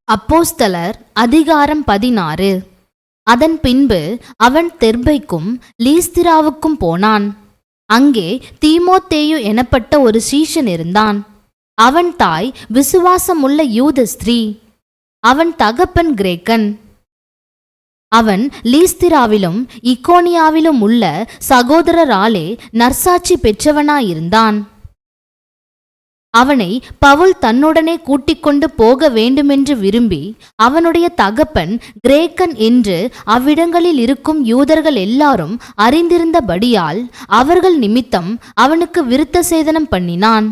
அப்போஸ்தலர் அதிகாரம் 16. அதன் பின்பு அவன் தெர்பைக்கும் லீஸ்திராவுக்கும் போனான். அங்கே தீமோத்தேயு எனப்பட்ட ஒரு சீஷன் இருந்தான். அவன் தாய் விசுவாசமுள்ள யூத ஸ்திரீ. அவன் தகப்பன் கிரேக்கன். அவன் லீஸ்திராவிலும் இக்கோனியாவிலும் உள்ள சகோதரராலே நற்சாட்சி பெற்றவனாயிருந்தான். அவனை பவுல் தன்னுடனே கூட்டிக் கொண்டு போக வேண்டுமென்று விரும்பி, அவனுடைய தகப்பன் கிரேக்கன் என்று அவ்விடங்களில் இருக்கும் யூதர்கள் எல்லாரும் அறிந்திருந்தபடியால் அவர்கள் நிமித்தம் அவனுக்கு விருத்த சேதனம் பண்ணினான்.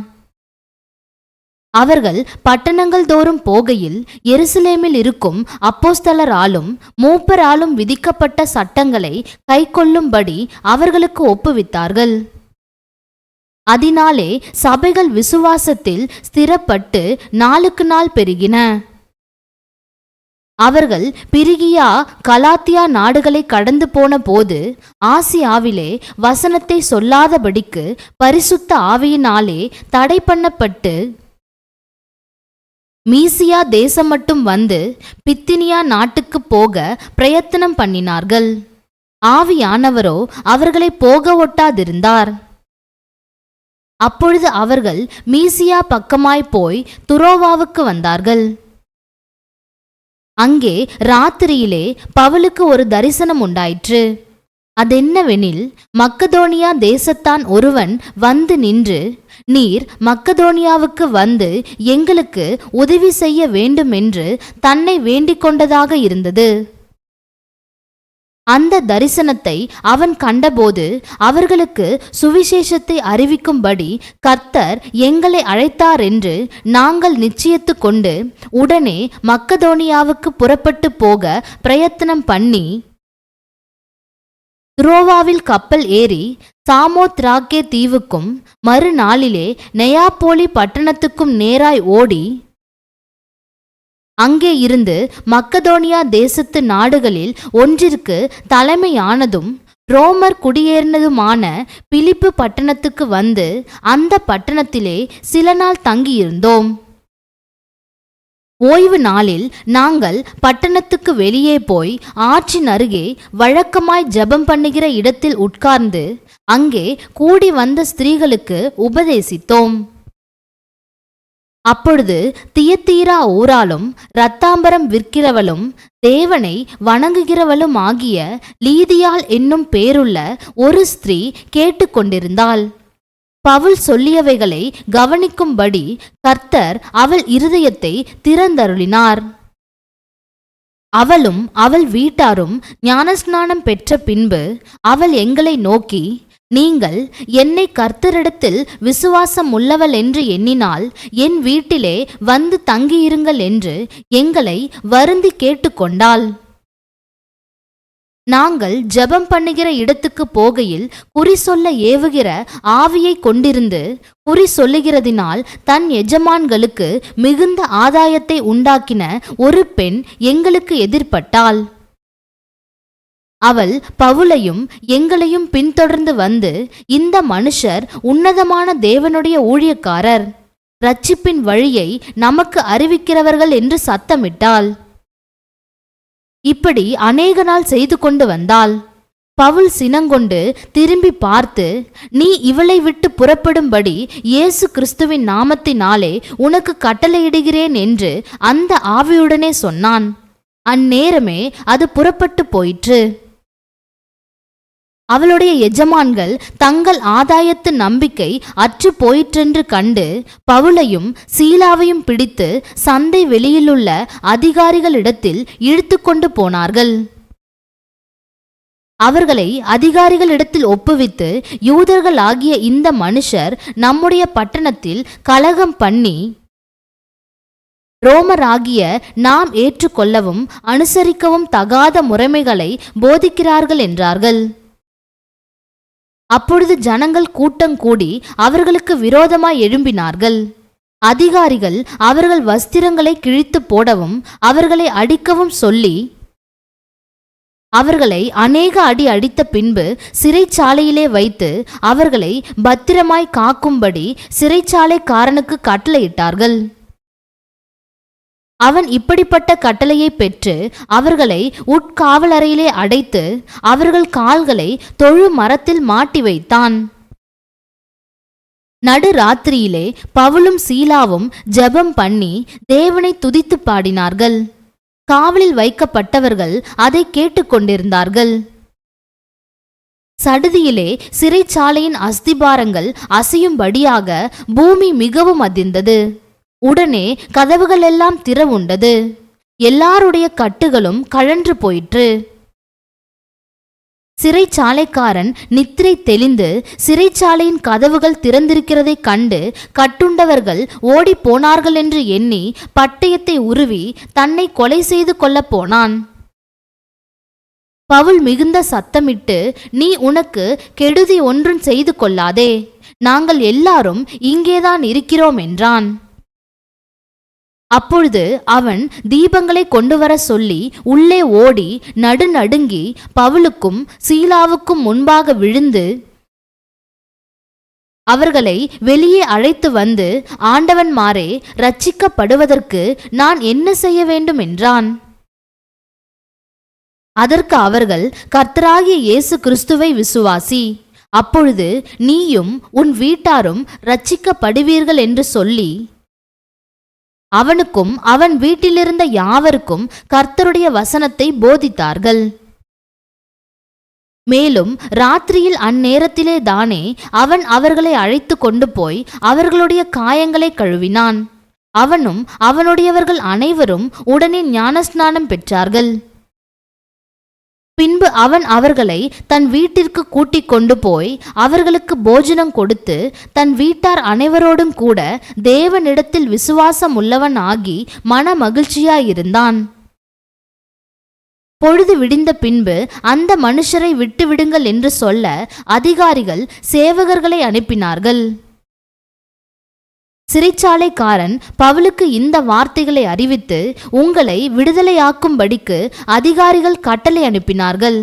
அவர்கள் பட்டணங்கள் தோறும் போகையில் எருசலேமில் இருக்கும் அப்போஸ்தலராலும் மூப்பராலும் விதிக்கப்பட்ட சட்டங்களை கைக்கொள்ளும்படி அவர்களுக்கு ஒப்புவித்தார்கள். அதனாலே சபைகள் விசுவாசத்தில் ஸ்திரப்பட்டு நாளுக்கு நாள் பெருகின. அவர்கள் பிரிகியா கலாத்தியா நாடுகளை கடந்து போன போது ஆசியாவிலே வசனத்தை சொல்லாதபடிக்கு பரிசுத்த ஆவியினாலே தடை பண்ணப்பட்டு மீசியா தேசம் மட்டும் வந்து பித்தினியா நாட்டுக்கு போக பிரயத்தனம் பண்ணினார்கள். ஆவியானவரோ அவர்களை போக ஒட்டாதிருந்தார். அப்பொழுது அவர்கள் மீசியா பக்கமாய் போய் துரோவாவுக்கு வந்தார்கள். அங்கே ராத்திரியிலே பவுலுக்கு ஒரு தரிசனம் உண்டாயிற்று. அதென்னவெனில், மக்கதோனியா தேசத்தான் ஒருவன் வந்து நின்று, நீர் மக்கதோனியாவுக்கு வந்து எங்களுக்கு உதவி செய்ய வேண்டுமென்று தன்னை வேண்டிக் கொண்டதாக இருந்தது. அந்த தரிசனத்தை அவன் கண்டபோது அவர்களுக்கு சுவிசேஷத்தை அறிவிக்கும்படி கர்த்தர் எங்களை அழைத்தார் என்று நாங்கள் நிச்சயித்து கொண்டு உடனே மக்கதோனியாவுக்கு புறப்பட்டு போக பிரயத்தனம் பண்ணி துரோவாவில் கப்பல் ஏறி சாமோத்ராக்கே தீவுக்கும் மறுநாளிலே நெயாப்போலி பட்டணத்துக்கும் நேராய் ஓடி அங்கே இருந்து மக்கதோனியா தேசத்து நாடுகளில் ஒன்றிற்கு தலைமையானதும் ரோமர் குடியேறினதுமான பிலிப்பு பட்டணத்துக்கு வந்து அந்த பட்டணத்திலே சில நாள் தங்கியிருந்தோம். ஓய்வு நாளில் நாங்கள் பட்டணத்துக்கு வெளியே போய் ஆற்றின் அருகே வழக்கமாய் ஜெபம் பண்ணுகிற இடத்தில் உட்கார்ந்து அங்கே கூடி வந்த ஸ்திரீகளுக்கு உபதேசித்தோம். அப்பொழுது தியத்தீரா ஊராலும் இரத்தாம்பரம் விற்கிறவளும் தேவனை வணங்குகிறவளும் ஆகிய லீதியாள் என்னும் பேருள்ள ஒரு ஸ்திரீ கேட்டுக்கொண்டிருந்தாள். பவுல் சொல்லியவைகளை கவனிக்கும்படி கர்த்தர் அவள் இருதயத்தை திறந்தருளினார். அவளும் அவள் வீட்டாரும் ஞானஸ்நானம் பெற்ற பின்பு அவள் எங்களை நோக்கி, நீங்கள் என்னை கர்த்தரிடத்தில் விசுவாசம் உள்ளவள் என்று எண்ணினால் என் வீட்டிலே வந்து தங்கியிருங்கள் என்று எங்களை வருந்தி கேட்டுக்கொண்டாள். நாங்கள் ஜெபம் பண்ணுகிற இடத்துக்கு போகையில் குறி சொல்ல ஏவுகிற ஆவியை கொண்டிருந்து குறி சொல்லுகிறதினால் தன் எஜமான்களுக்கு மிகுந்த ஆதாயத்தை உண்டாக்கின ஒரு பெண் எங்களுக்கு எதிர்பட்டாள். அவள் பவுலையும் எங்களையும் பின்தொடர்ந்து வந்து, இந்த மனுஷர் உன்னதமான தேவனுடைய ஊழியக்காரர், இரட்சிப்பின் வழியை நமக்கு அறிவிக்கிறவர்கள் என்று சத்தமிட்டாள். இப்படி அநேக நாள் செய்து கொண்டு வந்தாள். பவுல் சினங்கொண்டு திரும்பி பார்த்து, நீ இவளை விட்டு புறப்படும்படி இயேசு கிறிஸ்துவின் நாமத்தினாலே உனக்கு கட்டளையிடுகிறேன் என்று அந்த ஆவியுடனே சொன்னான். அந்நேரமே அது புறப்பட்டு போயிற்று. அவளுடைய எஜமான்கள் தங்கள் ஆதாயத்து நம்பிக்கை அற்று போயிற்றென்று கண்டு பவுலையும் சீலாவையும் பிடித்து சந்தை வெளியிலுள்ள அதிகாரிகளிடத்தில் இழுத்து கொண்டு போனார்கள். அவர்களை அதிகாரிகளிடத்தில் ஒப்புவித்து, யூதர்கள் ஆகிய இந்த மனுஷர் நம்முடைய பட்டணத்தில் கலகம் பண்ணி ரோமராகிய நாம் ஏற்றுக்கொள்ளவும் அனுசரிக்கவும் தகாத முறைமைகளை போதிக்கிறார்கள் என்றார்கள். அப்பொழுது ஜனங்கள் கூட்டம் கூடி அவர்களுக்கு விரோதமாய் எழும்பினார்கள். அதிகாரிகள் அவர்கள் வஸ்திரங்களை கிழித்து போடவும் அவர்களை அடிக்கவும் சொல்லி அவர்களை அநேக அடி அடித்த பின்பு சிறைச்சாலையிலே வைத்து அவர்களை பத்திரமாய் காக்கும்படி சிறைச்சாலைக்காரனுக்கு கட்டளையிட்டார்கள். அவன் இப்படிப்பட்ட கட்டளையை பெற்று அவர்களை உட்காவலறையிலே அடைத்து அவர்கள் கால்களை தொழு மரத்தில் மாட்டி வைத்தான். நடு ராத்திரியிலே பவுலும் சீலாவும் ஜெபம் பண்ணி தேவனை துதித்து பாடினார்கள். காவலில் வைக்கப்பட்டவர்கள் அதை கேட்டுக்கொண்டிருந்தார்கள். சடுதியிலே சிறைச்சாலையின் அஸ்திபாரங்கள் அசையும்படியாக பூமி மிகவும் அதிர்ந்தது. உடனே கதவுகள் எல்லாம் திறவுண்டது. எல்லாருடைய கட்டுகளும் கழன்று போயிற்று. சிறைச்சாலைக்காரன் நித்திரை தெளிந்து சிறைச்சாலையின் கதவுகள் திறந்திருக்கிறதைக் கண்டு கட்டுண்டவர்கள் ஓடி போனார்கள் என்று எண்ணி பட்டயத்தை உருவி தன்னை கொலை செய்து கொள்ளப் போனான். பவுல் மிகுந்த சத்தமிட்டு, நீ உனக்கு கெடுதி ஒன்றும் செய்து கொள்ளாதே, நாங்கள் எல்லாரும் இங்கேதான் இருக்கிறோம் என்றான். அப்பொழுது அவன் தீபங்களை கொண்டு வர சொல்லி உள்ளே ஓடி நடுநடுங்கி பவுலுக்கும் சீலாவுக்கும் முன்பாக விழுந்து அவர்களை வெளியே அழைத்து வந்து, ஆண்டவன்மாரே, இரட்சிக்கப்படுவதற்கு நான் என்ன செய்ய வேண்டும் என்றான். அதற்கு அவர்கள், கர்த்தராகிய இயேசு கிறிஸ்துவை விசுவாசி, அப்பொழுது நீயும் உன் வீட்டாரும் இரட்சிக்கப்படுவீர்கள் என்று சொல்லி அவனுக்கும் அவன் வீட்டிலிருந்த யாவருக்கும் கர்த்தருடைய வசனத்தை போதித்தார்கள். மேலும் ராத்திரியில் அந்நேரத்திலே தானே அவன் அவர்களை அழைத்து கொண்டு போய் அவர்களுடைய காயங்களை கழுவினான். அவனும் அவனுடையவர்கள் அனைவரும் உடனே ஞானஸ்நானம் பெற்றார்கள். பின்பு அவன் அவர்களை தன் வீட்டிற்கு கூட்டிக் கொண்டு போய் அவர்களுக்கு போஜனம் கொடுத்து தன் வீட்டார் அனைவரோடும் கூட தேவனிடத்தில் விசுவாசம் உள்ளவன் ஆகி மன மகிழ்ச்சியாயிருந்தான். பொழுது விடிந்த பின்பு அந்த மனுஷரை விட்டுவிடுங்கள் என்று சொல்ல அதிகாரிகள் சேவகர்களை அனுப்பினார்கள். சிறைச்சாலைக்காரன் பவுலுக்கு இந்த வார்த்தைகளை அறிவித்து உங்களை விடுதலையாக்கும்படிக்கு அதிகாரிகள் கட்டளை அனுப்பினார்கள்.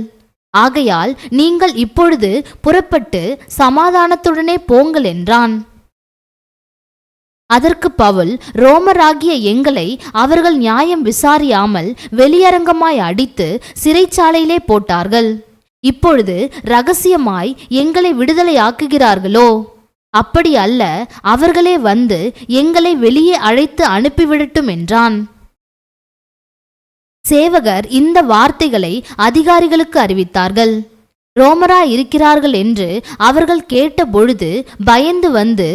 ஆகையால் நீங்கள் இப்பொழுது புறப்பட்டு சமாதானத்துடனே போங்கள் என்றான். அதற்கு பவுல், ரோமராகிய எங்களை அவர்கள் நியாயம் விசாரியாமல் வெளியரங்கமாய் அடித்து சிறைச்சாலையிலே போட்டார்கள். இப்பொழுது இரகசியமாய் எங்களை விடுதலையாக்குகிறார்களோ? அப்படி அல்ல, அவர்களே வந்து எங்களை வெளியே அழைத்து அனுப்பிவிடட்டும் என்றான். சேவகர் இந்த வார்த்தைகளை அதிகாரிகளுக்கு அறிவித்தார்கள். ரோமரா இருக்கிறார்கள் என்று அவர்கள் கேட்ட பொழுது பயந்து வந்து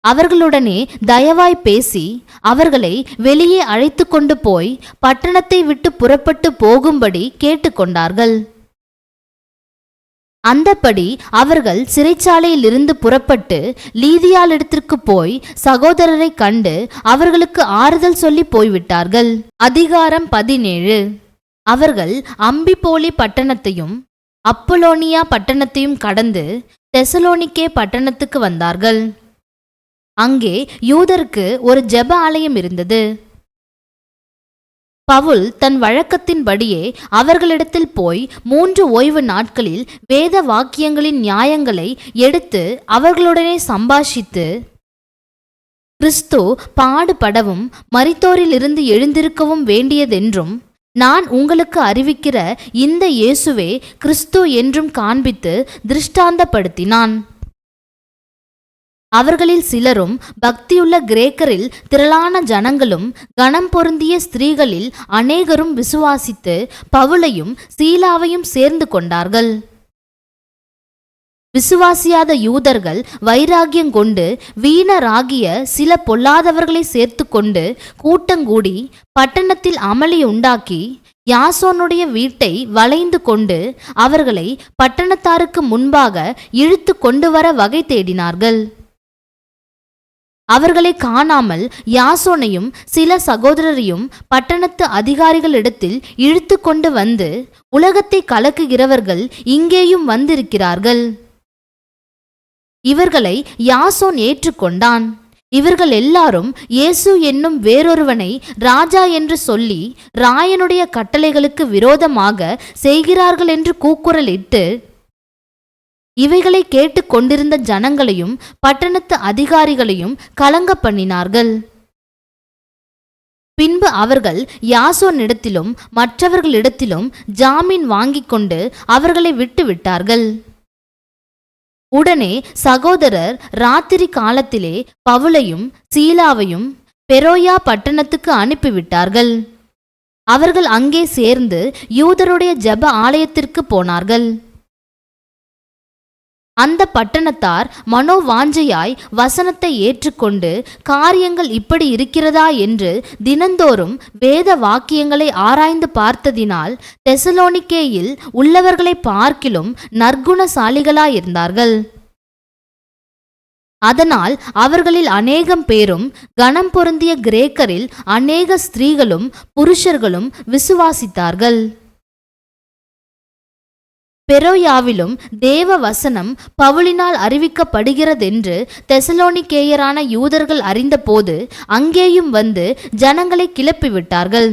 அவர்களுடனே தயவாய் பேசி அவர்களை வெளியே அழைத்து கொண்டு போய் பட்டணத்தை விட்டு புறப்பட்டு போகும்படி கேட்டுக்கொண்டார்கள். அந்தப்படி அவர்கள் சிறைச்சாலையிலிருந்து புறப்பட்டு லீதியாளிடத்திற்கு போய் சகோதரரை கண்டு அவர்களுக்கு ஆறுதல் சொல்லி போய்விட்டார்கள். அதிகாரம் 17. அவர்கள் அம்பிபோலி பட்டணத்தையும் அப்போலோனியா பட்டணத்தையும் கடந்து தெசலோனிக்கே பட்டணத்துக்கு வந்தார்கள். அங்கே யூதருக்கு ஒரு ஜெப ஆலயம் இருந்தது. பவுல் தன் வழக்கத்தின்படியே அவர்களிடத்தில் போய் 3 ஓய்வு நாட்களில் வேத வாக்கியங்களின் நியாயங்களை எடுத்து அவர்களுடனே சம்பாஷித்து, கிறிஸ்து பாடுபடவும் மரித்தோரிலிருந்து எழுந்திருக்கவும் வேண்டியதென்றும் நான் உங்களுக்கு அறிவிக்கிற இந்த இயேசுவே கிறிஸ்து என்றும் காண்பித்து திருஷ்டாந்தப்படுத்தினான். அவர்களில் சிலரும் பக்தியுள்ள கிரேக்கரில் திரளான ஜனங்களும் கனம் பொருந்திய ஸ்திரீகளில் அநேகரும் விசுவாசித்து பவுலையும் சீலாவையும் சேர்ந்து கொண்டார்கள். விசுவாசியாத யூதர்கள் வைராகியங்கொண்டு வீணராகிய சில பொல்லாதவர்களை சேர்த்து கொண்டு கூட்டங்கூடி பட்டணத்தில் அமளி உண்டாக்கி யாசோனுடைய வீட்டை வளைந்து கொண்டு அவர்களை பட்டணத்தாருக்கு முன்பாக இழுத்து கொண்டு வர வகை தேடினார்கள். அவர்களை காணாமல் யாசோனையும் சில சகோதரரையும் பட்டணத்து அதிகாரிகளிடத்தில் இழுத்து கொண்டு வந்து, உலகத்தை கலக்குகிறவர்கள் இங்கேயும் வந்திருக்கிறார்கள். இவர்களை யாசோன் ஏற்றுக்கொண்டான். இவர்கள் எல்லாரும் இயேசு என்னும் வேறொருவனை ராஜா என்று சொல்லி ராயனுடைய கட்டளைகளுக்கு விரோதமாக செய்கிறார்கள் என்று கூக்குரலிட்டு இவைகளை கேட்டு கொண்டிருந்த ஜனங்களையும் பட்டணத்து அதிகாரிகளையும் கலங்க பண்ணினார்கள். பின்பு அவர்கள் யாசோனிடத்திலும் மற்றவர்களிடத்திலும் ஜாமீன் வாங்கிக் கொண்டு அவர்களை விட்டுவிட்டார்கள். உடனே சகோதரர் ராத்திரி காலத்திலே பவுலையும் சீலாவையும் பெரோயா பட்டணத்துக்கு அனுப்பிவிட்டார்கள். அவர்கள் அங்கே சேர்ந்து யூதருடைய ஜெப ஆலயத்திற்கு போனார்கள். அந்த பட்டணத்தார் மனோவாஞ்சையாய் வசனத்தை ஏற்றுக்கொண்டு காரியங்கள் இப்படி இருக்கிறதா என்று தினந்தோறும் வேத வாக்கியங்களை ஆராய்ந்து பார்த்ததினால் தெசலோனிக்கேயில் உள்ளவர்களை பார்க்கிலும் நற்குணசாலிகளாயிருந்தார்கள். அதனால் அவர்களில் அநேகம் பேரும் கனம் பொருந்திய கிரேக்கரில் அநேக ஸ்திரீகளும் புருஷர்களும் விசுவாசித்தார்கள். பெரோயாவிலும் தேவ வசனம் பவுலினால் அறிவிக்கப்படுகிறதென்று தெசலோனிக்கேயரான யூதர்கள் அறிந்தபோது அங்கேயும் வந்து ஜனங்களை கிளப்பிவிட்டார்கள்.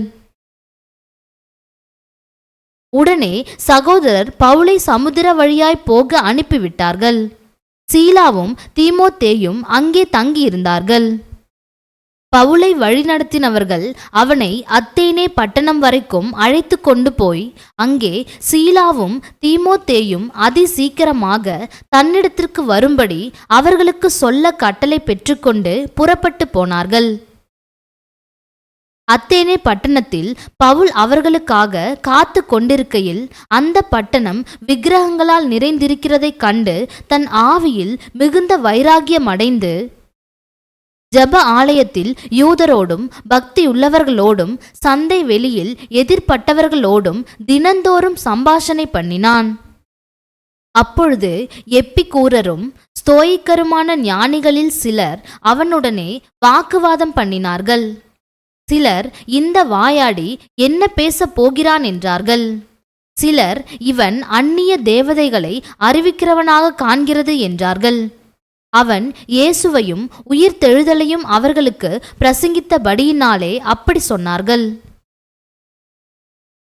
உடனே சகோதரர் பவுலை சமுத்திர வழியாய் போக அனுப்பிவிட்டார்கள். சீலாவும் தீமோத்தேயும் அங்கே தங்கியிருந்தார்கள். பவுலை வழிநடத்தினவர்கள் அவனை அத்தேனே பட்டணம் வரைக்கும் அழைத்து கொண்டு போய் அங்கே சீலாவும் தீமோத்தேயும் அதிசீக்கிரமாக தன்னிடத்திற்கு வரும்படி அவர்களுக்கு சொல்ல கட்டளை பெற்றுக்கொண்டு புறப்பட்டு போனார்கள். அத்தேனே பட்டணத்தில் பவுல் அவர்களுக்காக காத்து கொண்டிருக்கையில் அந்த பட்டணம் விக்கிரகங்களால் நிறைந்திருக்கிறதைக் கண்டு தன் ஆவியில் மிகுந்த வைராகியம் அடைந்து ஜெப ஆலயத்தில் யூதரோடும் பக்தியுள்ளவர்களோடும் சந்தை வெளியில் எதிர்ப்பட்டவர்களோடும் தினந்தோறும் சம்பாஷணை பண்ணினான். அப்பொழுது எப்பிக்கூரரும் ஸ்தோயிக்கருமான ஞானிகளில் சிலர் அவனுடனே வாக்குவாதம் பண்ணினார்கள். சிலர் இந்த வாயாடி என்ன பேசப் போகிறான் என்றார்கள். சிலர் இவன் அந்நிய தேவதைகளை அறிவிக்கிறவனாக காண்கிறது என்றார்கள். அவன் இயேசுவையும் உயிர்த்தெழுதலையும் அவர்களுக்கு பிரசங்கித்தபடியினாலே அப்படி சொன்னார்கள்.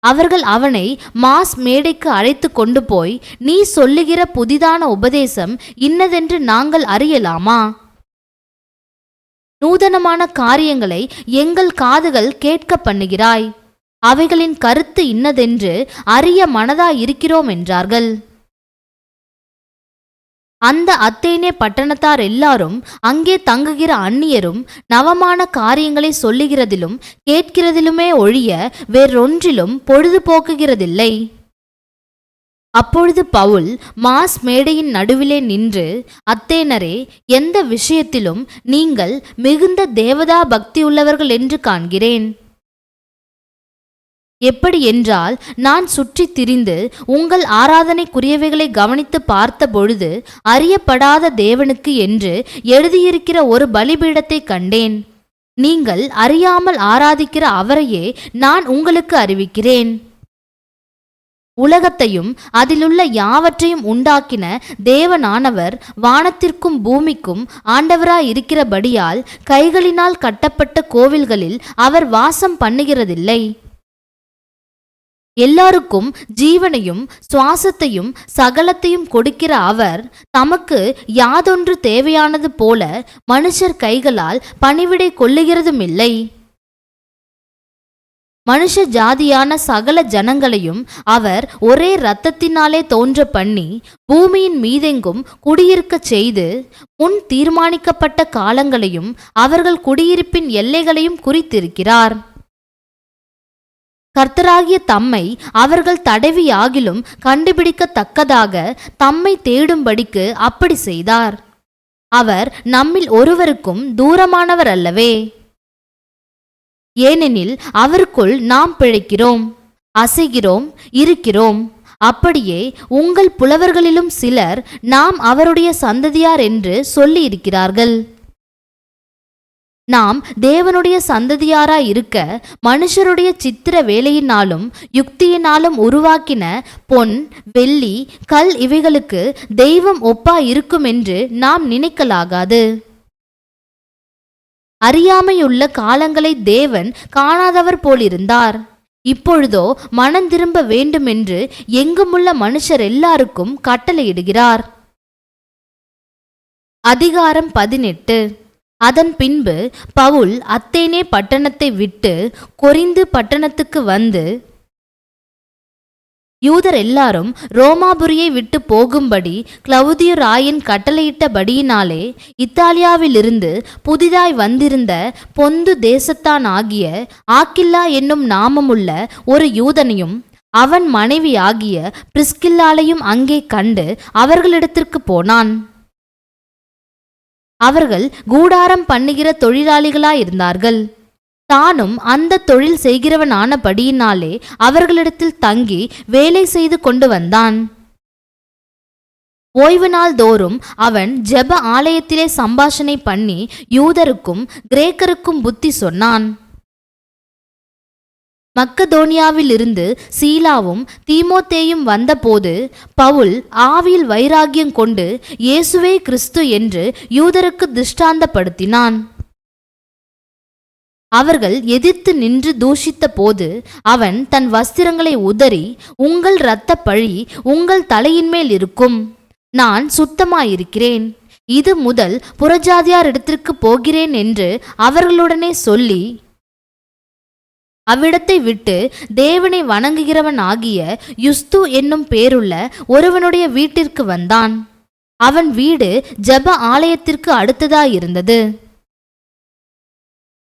அவர்கள் அவனை மாஸ் மேடைக்கு அழைத்து கொண்டு போய், நீ சொல்லுகிற புதிதான உபதேசம் இன்னதென்று நாங்கள் அறியலாமா? நூதனமான காரியங்களை எங்கள் காதுகள் கேட்க பண்ணுகிறாய். அவைகளின் கருத்து இன்னதென்று அறிய மனதாயிருக்கிறோம் என்றார்கள். அந்த அத்தேனே பட்டணத்தார் எல்லாரும் அங்கே தங்குகிற அந்நியரும் நவமான காரியங்களை சொல்லுகிறதிலும் கேட்கிறதிலுமே ஒழிய வேறொன்றிலும் பொழுதுபோக்குகிறதில்லை. அப்பொழுது பவுல் மாஸ் மேடையின் நடுவிலே நின்று, அத்தேனரே, எந்த விஷயத்திலும் நீங்கள் மிகுந்த தேவதா பக்தியுள்ளவர்கள் என்று காண்கிறேன். எப்படி என்றால், நான் சுற்றி திரிந்து உங்கள் ஆராதனைக்குரியவைகளை கவனித்து பார்த்த பொழுது அறியப்படாத தேவனுக்கு என்று எழுதியிருக்கிற ஒரு பலிபீடத்தை கண்டேன். நீங்கள் அறியாமல் ஆராதிக்கிற அவரையே நான் உங்களுக்கு அறிவிக்கிறேன். உலகத்தையும் அதிலுள்ள யாவற்றையும் உண்டாக்கின தேவனானவர் வானத்திற்கும் பூமிக்கும் ஆண்டவராயிருக்கிறபடியால் கைகளினால் கட்டப்பட்ட கோவில்களில் அவர் வாசம் பண்ணுகிறதில்லை. எல்லாருக்கும் ஜீவனையும் சுவாசத்தையும் சகலத்தையும் கொடுக்கிற அவர் தமக்கு யாதொன்று தேவையானது போல மனுஷர் கைகளால் பணிவிடை கொள்ளுகிறதுமில்லை. மனுஷ ஜாதியான சகல ஜனங்களையும் அவர் ஒரே இரத்தத்தினாலே தோன்ற பண்ணி பூமியின் மீதெங்கும் குடியிருக்கச் செய்து முன் தீர்மானிக்கப்பட்ட காலங்களையும் அவர்கள் குடியிருப்பின் எல்லைகளையும் குறித்திருக்கிறார். கர்த்தராகிய தம்மை அவர்கள் தடவியாகிலும் கண்டுபிடிக்கத்தக்கதாக தம்மை தேடும்படிக்கு அப்படி செய்தார். அவர் நம்மில் ஒருவருக்கும் தூரமானவர் அல்லவே. ஏனெனில் அவருக்குள் நாம் பிழைக்கிறோம், அசைகிறோம், இருக்கிறோம். அப்படியே உங்கள் புலவர்களிலும் சிலர் நாம் அவருடைய சந்ததியார் என்று சொல்லி இருக்கிறார்கள். நாம் தேவனுடைய சந்ததியாராய் இருக்க மனுஷருடைய சித்திர வேலையினாலும் யுக்தியினாலும் உருவாக்கின பொன், வெள்ளி, கல் இவைகளுக்கு தெய்வம் ஒப்பா இருக்கும் என்று நாம் நினைக்கலாகாது. அறியாமையுள்ள காலங்களை தேவன் காணாதவர் போலிருந்தார். இப்பொழுதோ மனந்திரும்ப வேண்டுமென்று எங்குமுள்ள மனுஷர் எல்லாருக்கும் கட்டளையிடுகிறார். அதிகாரம் 18. அதன் பின்பு பவுல் அத்தேனே பட்டணத்தை விட்டு கொரிந்து பட்டணத்துக்கு வந்து யூதர் எல்லாரும் ரோமாபுரியை விட்டு போகும்படி கிளவுதியு ராயன் கட்டளையிட்டபடியினாலே இத்தாலியாவிலிருந்து புதிதாய் வந்திருந்த பொந்து தேசத்தான் ஆகிய ஆக்கில்லா என்னும் நாமமுள்ள ஒரு யூதனையும் அவன் மனைவி ஆகிய பிரிஸ்கில்லாளையும் அங்கே கண்டு அவர்களிடத்திற்கு போனான். அவர்கள் கூடாரம் பண்ணுகிற தொழிலாளிகளாயிருந்தார்கள். தானும் அந்த தொழில் செய்கிறவனானபடியினாலே அவர்களிடத்தில் தங்கி வேலை செய்து கொண்டு வந்தான். ஓய்வு நாள் தோறும் அவன் ஜெப ஆலயத்திலே சம்பாஷணை பண்ணி யூதருக்கும் கிரேக்கருக்கும் புத்தி சொன்னான். மக்கதோனியாவிலிருந்து சீலாவும் தீமோத்தேயும் வந்தபோது பவுல் ஆவியில் வைராகியம் கொண்டு இயேசுவே கிறிஸ்து என்று யூதருக்கு திருஷ்டாந்தப்படுத்தினான். அவர்கள் எதிர்த்து நின்று தூஷித்த போது அவன் தன் வஸ்திரங்களை உதறி, உங்கள் இரத்த பழி உங்கள் தலையின்மேல் இருக்கும், நான் சுத்தமாயிருக்கிறேன், இது முதல் புறஜாதியாரிடத்திற்கு போகிறேன் என்று அவர்களுடனே சொல்லி அவ்விடத்தை விட்டு தேவனை வணங்குகிறவன் ஆகிய யுஸ்து என்னும் பேருள்ள ஒருவனுடைய வீட்டிற்கு வந்தான். அவன் வீடு ஜெப ஆலயத்திற்கு அடுத்ததாயிருந்தது.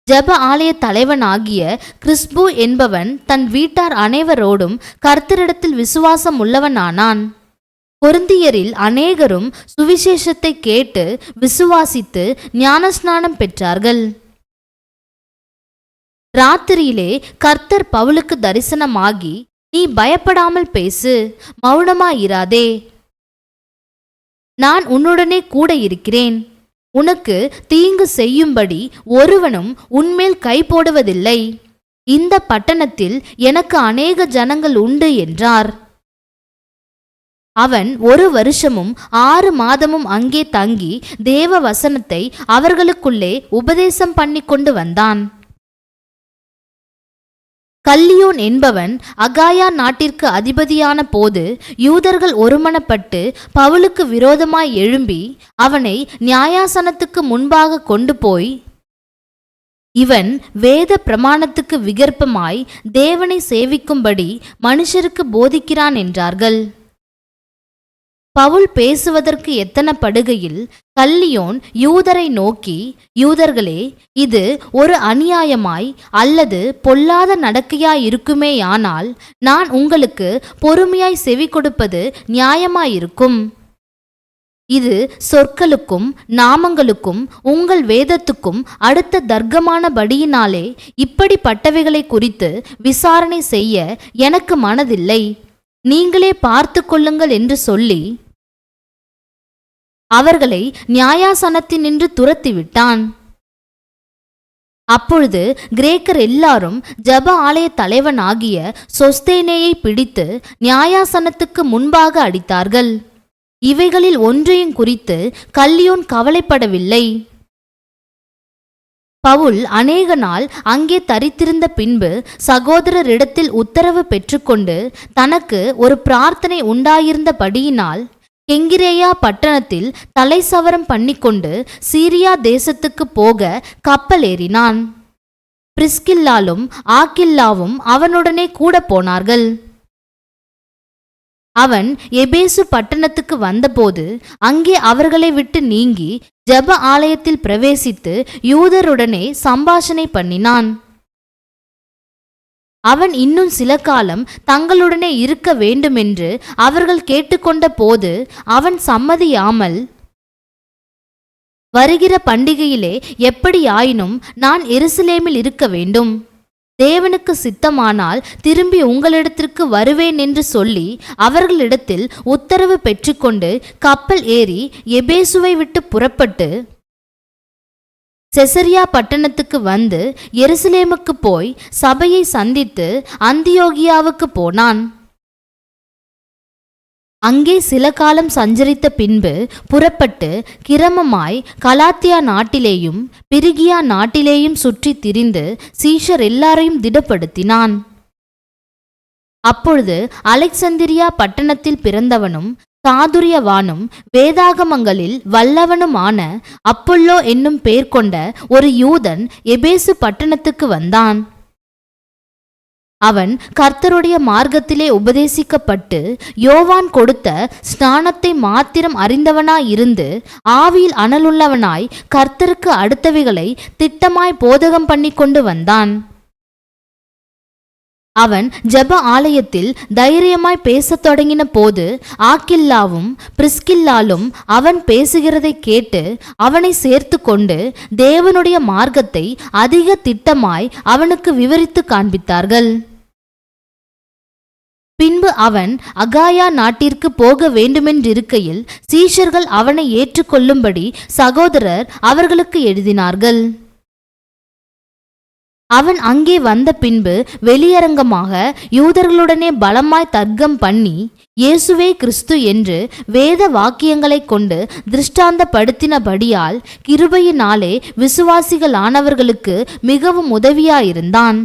ஜெப ஆலய தலைவனாகிய கிறிஸ்பு என்பவன் தன் வீட்டார் அனைவரோடும் கர்த்தரிடத்தில் விசுவாசம் உள்ளவனானான். கொரிந்தியரில் அநேகரும் சுவிசேஷத்தை கேட்டு விசுவாசித்து ஞானஸ்நானம் பெற்றார்கள். ராத்திரியிலே கர்த்தர் பவுலுக்கு தரிசனமாகி, நீ பயப்படாமல் பேசு, மௌனமாயிராதே, நான் உன்னுடனே கூட இருக்கிறேன், உனக்கு தீங்கு செய்யும்படி ஒருவனும் உன்மேல் கை போடுவதில்லை, இந்த பட்டணத்தில் எனக்கு அநேக ஜனங்கள் உண்டு என்றார். அவன் 1 வருஷமும் 6 மாதமும் அங்கே தங்கி தேவ வசனத்தை அவர்களுக்குள்ளே உபதேசம் பண்ணி கொண்டு வந்தான். கல்லியோன் என்பவன் அகாயா நாட்டிற்கு அதிபதியான போது யூதர்கள் ஒருமனப்பட்டு பவுலுக்கு விரோதமாய் எழும்பி அவனை நியாயாசனத்துக்கு முன்பாக கொண்டு போய், இவன் வேத பிரமாணத்துக்கு விகற்பமாய் தேவனை சேவிக்கும்படி மனுஷருக்கு போதிக்கிறான் என்றார்கள். பவுல் பேசுவதற்கு எத்தனப்படுகையில் கல்லியோன் யூதரை நோக்கி, யூதர்களே, இது ஒரு அநியாயமாய் அல்லது பொல்லாத நடக்கையாயிருக்குமேயானால் நான் உங்களுக்கு பொறுமையாய் செவி கொடுப்பது நியாயமாயிருக்கும். இது சொற்களுக்கும் நாமங்களுக்கும் உங்கள் வேதத்துக்கும் அடுத்த தர்க்கமானபடியினாலே இப்படிப்பட்டவைகளை குறித்து விசாரணை செய்ய எனக்கு மனதில்லை, நீங்களே பார்த்து கொள்ளுங்கள் என்று சொல்லி அவர்களை நியாயாசனத்தினின்று துரத்திவிட்டான். அப்பொழுது கிரேக்கர் எல்லாரும் ஜெப ஆலய தலைவன் ஆகிய சொஸ்தேனேயை பிடித்து நியாயாசனத்துக்கு முன்பாக அடித்தார்கள். இவைகளில் ஒன்றையும் குறித்து கல்லியோன் கவலைப்படவில்லை. பவுல் அநேக நாள் அங்கே தரித்திருந்த பின்பு சகோதரரிடத்தில் உத்தரவு பெற்றுக்கொண்டு தனக்கு ஒரு பிரார்த்தனை உண்டாயிருந்தபடியினால் கெங்கிரேயா பட்டணத்தில் தலைசவரம் பண்ணிக்கொண்டு சீரியா தேசத்துக்கு போக கப்பல் ஏறினான். பிரிஸ்கில்லாலும் ஆக்கில்லாவும் அவனுடனே கூட போனார்கள். அவன் எபேசு பட்டணத்துக்கு வந்தபோது அங்கே அவர்களை விட்டு நீங்கி ஜெப ஆலயத்தில் பிரவேசித்து யூதருடனே சம்பாஷணை பண்ணினான். அவன் இன்னும் சில காலம் தங்களுடனே இருக்க வேண்டுமென்று அவர்கள் கேட்டுக்கொண்ட போது அவன் சம்மதியாமல், வருகிற பண்டிகையிலே எப்படியாயினும் நான் எருசலேமில் இருக்க வேண்டும், தேவனுக்கு சித்தமானால் திரும்பி உங்களிடத்திற்கு வருவேன் என்று சொல்லி அவர்களிடத்தில் உத்தரவு பெற்றுக்கொண்டு கப்பல் ஏறி எபேசுவை விட்டு புறப்பட்டு செசரியா பட்டணத்துக்கு வந்து எருசலேமுக்கு போய் சபையை சந்தித்து அந்தியோகியாவுக்கு போனான். அங்கே சில காலம் சஞ்சரித்த பின்பு புறப்பட்டு கிரமமாய் கலாத்தியா நாட்டிலேயும் பிரிகியா நாட்டிலேயும் சுற்றி திரிந்து சீஷர் எல்லாரையும் திடப்படுத்தினான். அப்பொழுது அலெக்சந்திரியா பட்டணத்தில் பிறந்தவனும் சாதுரியவானும் வேதாகமங்களில் வல்லவனுமான அப்பொல்லோ என்னும் பேர் கொண்ட ஒரு யூதன் எபேசு பட்டணத்துக்கு வந்தான். அவன் கர்த்தருடைய மார்க்கத்திலே உபதேசிக்கப்பட்டு யோவான் கொடுத்த ஸ்நானத்தை மாத்திரம் அறிந்தவனாயிருந்து ஆவியில் அனலுள்ளவனாய் கர்த்தருக்கு அடுத்தவைகளை திட்டமாய் போதகம் பண்ணி கொண்டு வந்தான். அவன் ஜெப ஆலயத்தில் தைரியமாய் பேசத் தொடங்கின போது ஆக்கில்லாவும் பிரிஸ்கில்லாலும் அவன் பேசுகிறதை கேட்டு அவனை சேர்த்து கொண்டு தேவனுடைய மார்க்கத்தை அதிக திட்டமாய் அவனுக்கு விவரித்து காண்பித்தார்கள். பின்பு அவன் அகாயா நாட்டிற்கு போக வேண்டுமென்றிருக்கையில் சீஷர்கள் அவனை ஏற்றுக்கொள்ளும்படி சகோதரர் அவர்களுக்கு எழுதினார்கள். அவன் அங்கே வந்த பின்பு வெளியரங்கமாக யூதர்களுடனே பலமாய் தர்க்கம் பண்ணி இயேசுவே கிறிஸ்து என்று வேத வாக்கியங்களைக் கொண்டு திருஷ்டாந்தப்படுத்தினபடியால் கிருபையினாலே விசுவாசிகளானவர்களுக்கு மிகவும் உதவியாயிருந்தான்.